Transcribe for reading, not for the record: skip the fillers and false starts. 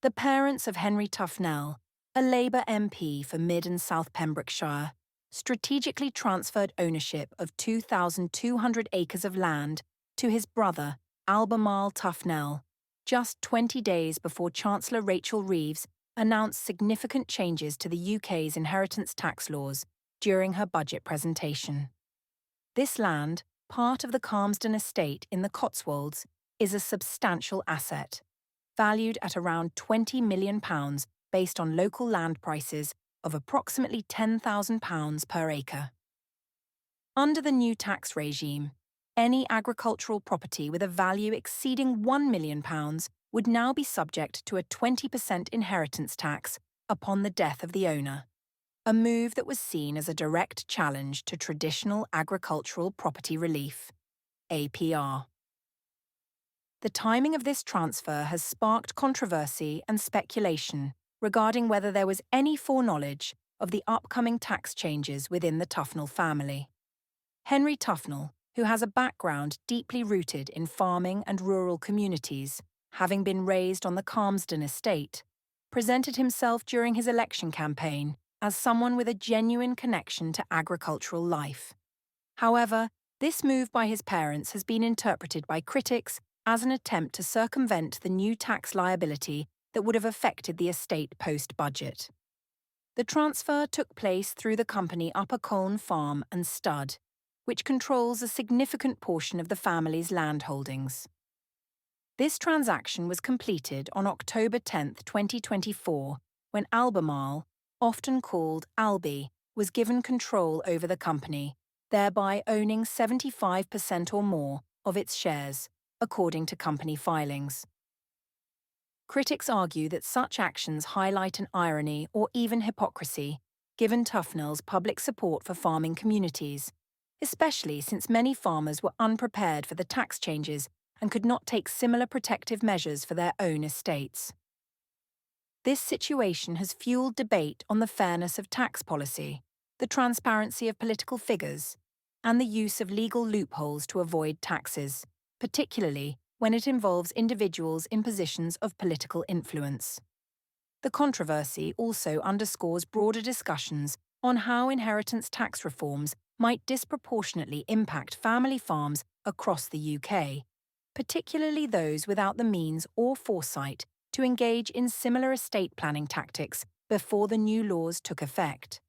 The parents of Henry Tufnell, a Labour MP for Mid and South Pembrokeshire, strategically transferred ownership of 2,200 acres of land to his brother, Albemarle Tufnell, just 20 days before Chancellor Rachel Reeves announced significant changes to the UK's inheritance tax laws during her budget presentation. This land, part of the Calmsden estate in the Cotswolds, is a substantial asset, valued at around £20 million based on local land prices of approximately £10,000 per acre. Under the new tax regime, any agricultural property with a value exceeding £1 million would now be subject to a 20% inheritance tax upon the death of the owner, a move that was seen as a direct challenge to traditional agricultural property relief, APR. The timing of this transfer has sparked controversy and speculation regarding whether there was any foreknowledge of the upcoming tax changes within the Tufnell family. Henry Tufnell, who has a background deeply rooted in farming and rural communities, having been raised on the Calmsden estate, presented himself during his election campaign as someone with a genuine connection to agricultural life. However, this move by his parents has been interpreted by critics as an attempt to circumvent the new tax liability that would have affected the estate post-budget. The transfer took place through the company Upper Colne Farm and Stud, which controls a significant portion of the family's land holdings. This transaction was completed on October 10, 2024, when Albemarle, often called Albi, was given control over the company, thereby owning 75% or more of its shares, according to company filings. Critics argue that such actions highlight an irony or even hypocrisy, given Tufnell's public support for farming communities, especially since many farmers were unprepared for the tax changes and could not take similar protective measures for their own estates. This situation has fueled debate on the fairness of tax policy, the transparency of political figures, and the use of legal loopholes to avoid taxes, particularly when it involves individuals in positions of political influence. The controversy also underscores broader discussions on how inheritance tax reforms might disproportionately impact family farms across the UK, particularly those without the means or foresight to engage in similar estate planning tactics before the new laws took effect.